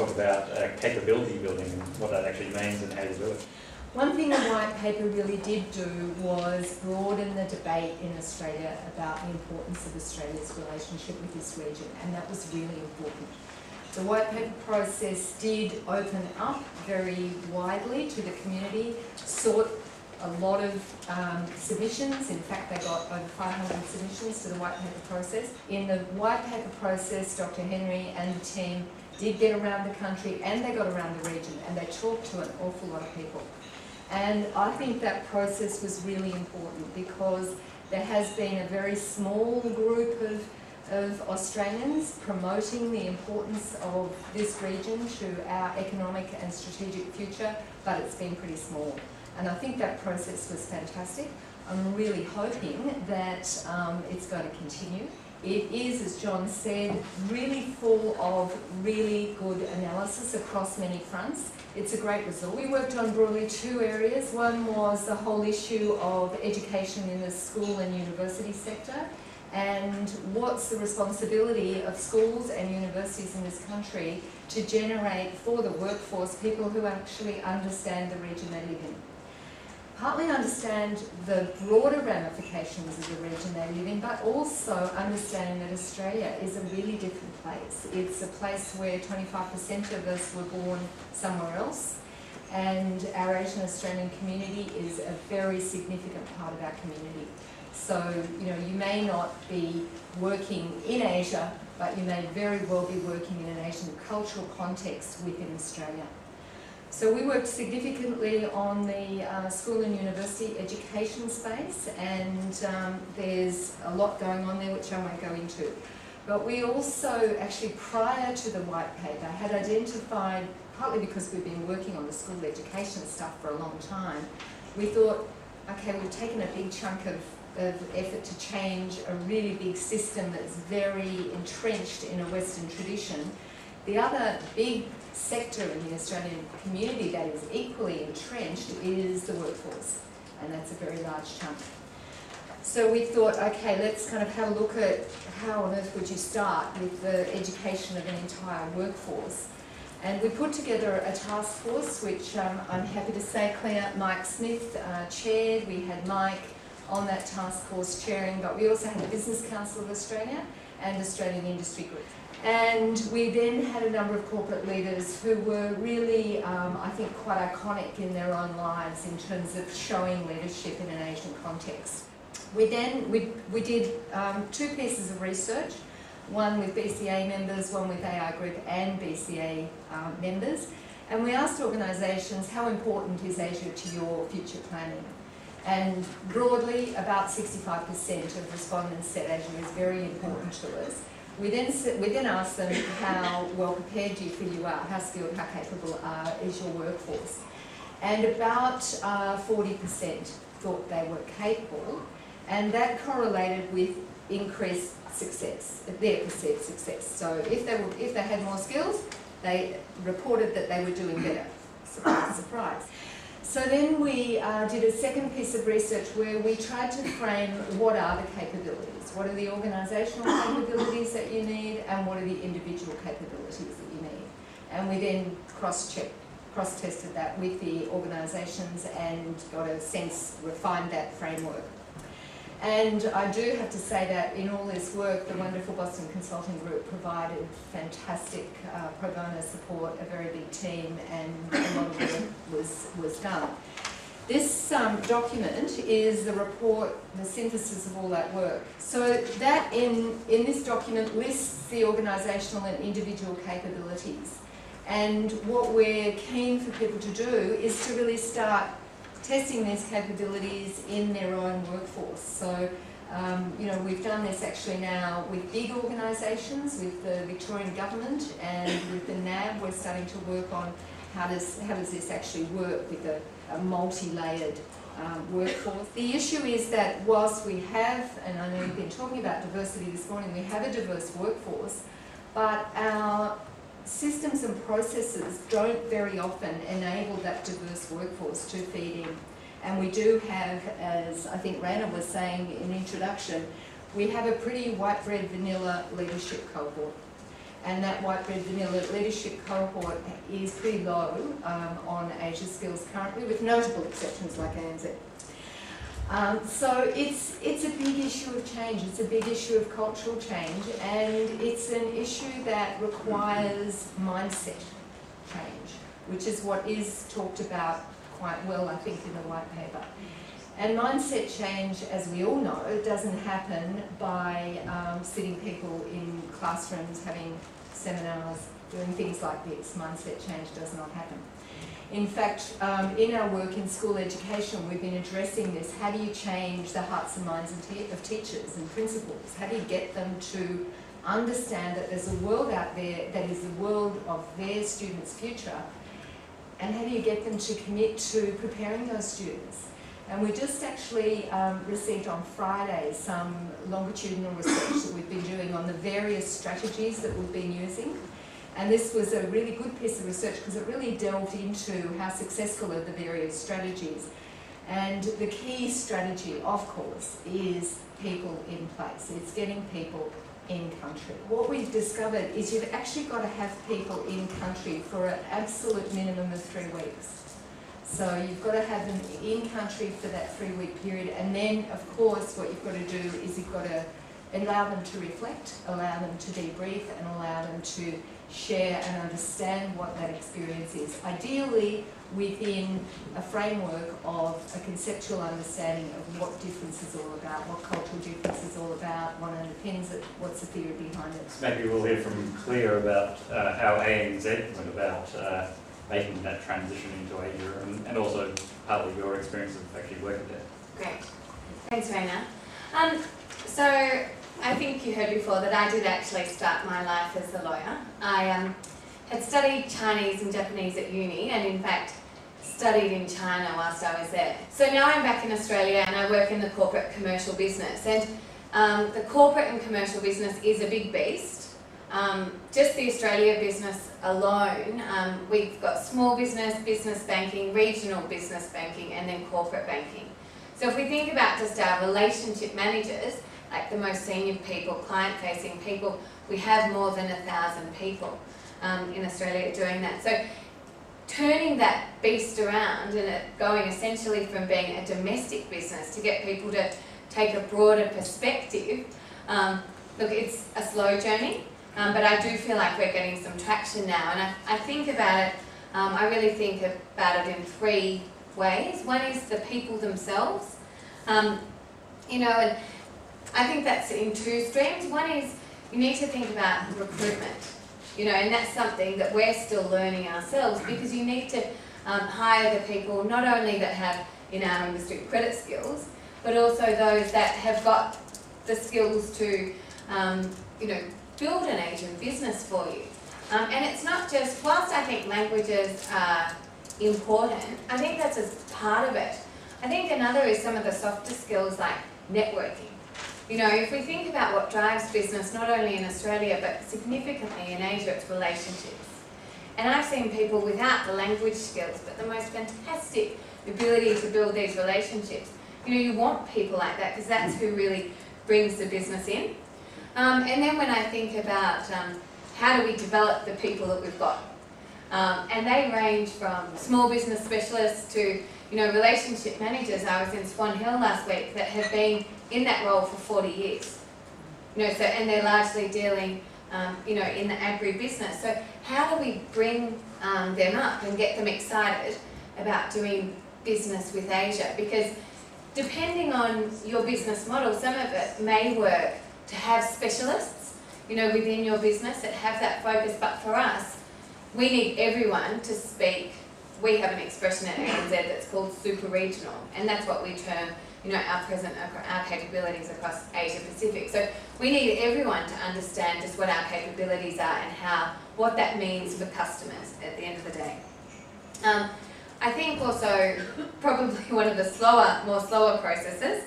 talk about capability building and what that actually means and how you do it. One thing the white paper really did do was broaden the debate in Australia about the importance of Australia's relationship with this region, and that was really important. The white paper process did open up very widely to the community, sought a lot of submissions. In fact, they got over 500 submissions to the white paper process. In the white paper process, Dr. Henry and the team did get around the country and they got around the region, and they talked to an awful lot of people. And I think that process was really important because there has been a very small group of Australians promoting the importance of this region to our economic and strategic future, but it's been pretty small. And I think that process was fantastic. I'm really hoping that it's going to continue. It is, as John said, really full of really good analysis across many fronts. It's a great result. We worked on broadly two areas. One was the whole issue of education in the school and university sector, and what's the responsibility of schools and universities in this country to generate for the workforce people who actually understand the region they live in. Partly understand the broader ramifications of the region they live in, but also understanding that Australia is a really different place. It's a place where 25% of us were born somewhere else, and our Asian Australian community is a very significant part of our community. So, you know, you may not be working in Asia, but you may very well be working in an Asian cultural context within Australia. So we worked significantly on the school and university education space, and there's a lot going on there which I won't go into. But we also, actually prior to the white paper, had identified, partly because we've been working on the school education stuff for a long time, we thought, okay, we've taken a big chunk of effort to change a really big system that's very entrenched in a Western tradition. The other big sector in the Australian community that is equally entrenched is the workforce, and that's a very large chunk. So we thought, okay, let's kind of have a look at how on earth would you start with the education of an entire workforce. And we put together a task force, which I'm happy to say Mike Smith chaired. We had Mike on that task force chairing, but we also had the Business Council of Australia and Australian Industry Group. And we then had a number of corporate leaders who were really, I think, quite iconic in their own lives in terms of showing leadership in an Asian context. We did two pieces of research, one with BCA members, one with AI Group and BCA members, and we asked organisations, how important is Asia to your future planning? And broadly, about 65% of respondents said Asia is very important to us. We then asked them how well prepared do you feel you are, how skilled, how capable is your workforce. And about 40% thought they were capable, and that correlated with increased success, their perceived success. So if they had more skills, they reported that they were doing better. Surprise, surprise. So then we did a second piece of research where we tried to frame what are the capabilities. What are the organisational capabilities that you need, and what are the individual capabilities that you need? And we then cross-tested that with the organisations and got a sense, refined that framework. And I do have to say that in all this work, the wonderful Boston Consulting Group provided fantastic pro bono support, a very big team, and a lot of work was done. This document is the report, the synthesis of all that work. So that in this document lists the organisational and individual capabilities. And what we're keen for people to do is to really start testing these capabilities in their own workforce. So, you know, we've done this actually now with big organisations, with the Victorian government and with the NAB. We're starting to work on how does this actually work with a multi-layered workforce. The issue is that whilst we have, and I know we've been talking about diversity this morning, we have a diverse workforce, but our systems and processes don't very often enable that diverse workforce to feed in. And we do have, as I think Rana was saying in introduction, we have a pretty white bread vanilla leadership cohort. and that white bread vanilla leadership cohort is pretty low on Asia skills currently, with notable exceptions like ANZ. So it's a big issue of change, it's a big issue of cultural change, and it's an issue that requires mindset change, which is what is talked about quite well, I think, in the white paper. And mindset change, as we all know, doesn't happen by sitting people in classrooms, having seminars, doing things like this. Mindset change does not happen. In fact, in our work in school education, we've been addressing this. How do you change the hearts and minds of teachers and principals? How do you get them to understand that there's a world out there that is the world of their students' future? And how do you get them to commit to preparing those students? And we just actually received on Friday some longitudinal research that we've been doing on the various strategies that we've been using. And this was a really good piece of research because it really delved into how successful are the various strategies. And the key strategy, of course, is people in place. It's getting people in country. What we've discovered is you've actually got to have people in country for an absolute minimum of 3 weeks. So you've got to have them in country for that 3-week period, and then of course what you've got to do is you've got to allow them to reflect, allow them to debrief, and allow them to share and understand what that experience is. Ideally within a framework of a conceptual understanding of what difference is all about, what cultural difference is all about, what underpins it, what's the theory behind it. So maybe we'll hear from Claire about how ANZ went about making that transition into Asia, and also partly your experience of actually working there. Great. Thanks, Raina. So I think you heard before that I did actually start my life as a lawyer. I had studied Chinese and Japanese at uni, and in fact studied in China whilst I was there. So now I'm back in Australia and I work in the corporate commercial business. And the corporate and commercial business is a big beast. Just the Australia business alone, we've got small business, business banking, regional business banking, and then corporate banking. So if we think about just our relationship managers, like the most senior people, client-facing people, we have more than 1,000 people in Australia doing that. So turning that beast around and it going essentially from being a domestic business to get people to take a broader perspective, look, it's a slow journey. But I do feel like we're getting some traction now, and I think about it, I really think about it in 3 ways. One is the people themselves, you know, and I think that's in 2 streams. One is you need to think about recruitment, you know, and that's something that we're still learning ourselves, because you need to hire the people not only that have in our industry credit skills, but also those that have got the skills to, you know, build an Asian business for you. And it's not just, whilst I think languages are important, I think that's as part of it. I think another is some of the softer skills like networking. You know, if we think about what drives business, not only in Australia, but significantly in Asia, it's relationships. And I've seen people without the language skills, but the most fantastic ability to build these relationships. You know, you want people like that, because that's who really brings the business in. And then when I think about how do we develop the people that we've got, and they range from small business specialists to, you know, relationship managers. I was in Swan Hill last week that have been in that role for 40 years. You know, so, and they're largely dealing, you know, in the agri-business. So how do we bring them up and get them excited about doing business with Asia? Because depending on your business model, some of it may work to have specialists, you know, within your business that have that focus. But for us, we need everyone to speak. We have an expression at ANZ that's called super regional, and that's what we term, you know, our capabilities across Asia Pacific. So we need everyone to understand just what our capabilities are and what that means for customers at the end of the day. I think also probably one of the more slower processes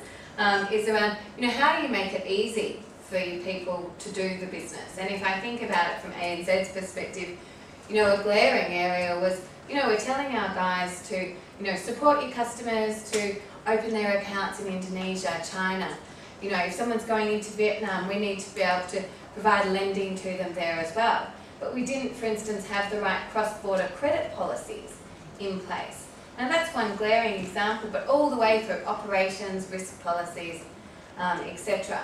is around, you know, how do you make it easy for you people to do the business? And if I think about it from ANZ's perspective, you know, a glaring area was, you know, we're telling our guys to, you know, support your customers to open their accounts in Indonesia, China. You know, if someone's going into Vietnam, we need to be able to provide lending to them there as well. But we didn't, for instance, have the right cross-border credit policies in place. And that's one glaring example, but all the way through operations, risk policies, etc.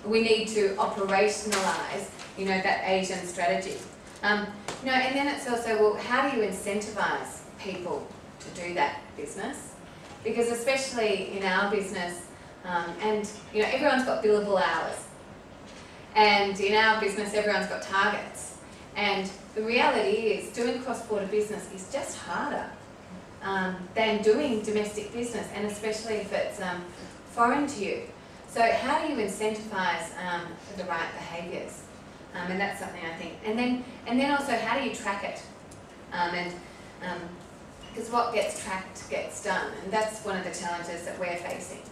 We need to operationalise, that Asian strategy. And then it's also, well, how do you incentivise people to do that business? Because especially in our business, everyone's got billable hours. And in our business, everyone's got targets. And the reality is, doing cross-border business is just harder than doing domestic business, and especially if it's foreign to you. So how do you incentivise the right behaviours? And that's something I think. And then also, how do you track it? Because what gets tracked gets done, and that's one of the challenges that we're facing.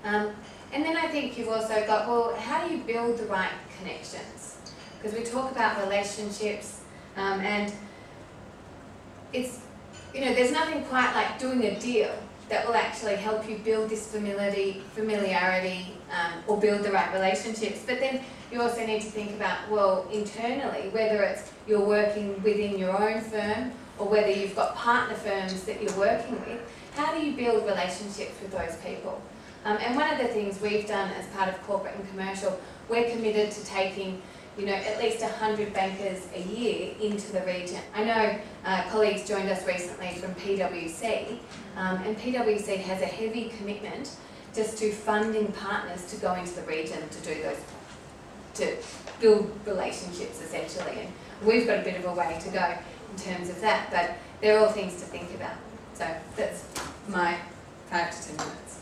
And then I think you've also got, well, how do you build the right connections? Because we talk about relationships, and it's, there's nothing quite like doing a deal that will actually help you build this familiarity, or build the right relationships. But then you also need to think about, well, internally, whether it's you're working within your own firm or whether you've got partner firms that you're working with, how do you build relationships with those people? And one of the things we've done as part of corporate and commercial, we're committed to taking at least 100 bankers a year into the region. I know colleagues joined us recently from PwC, and PwC has a heavy commitment just to funding partners to go into the region to do those, to build relationships essentially. And we've got a bit of a way to go in terms of that, but they're all things to think about. So that's my 5 to 10 minutes.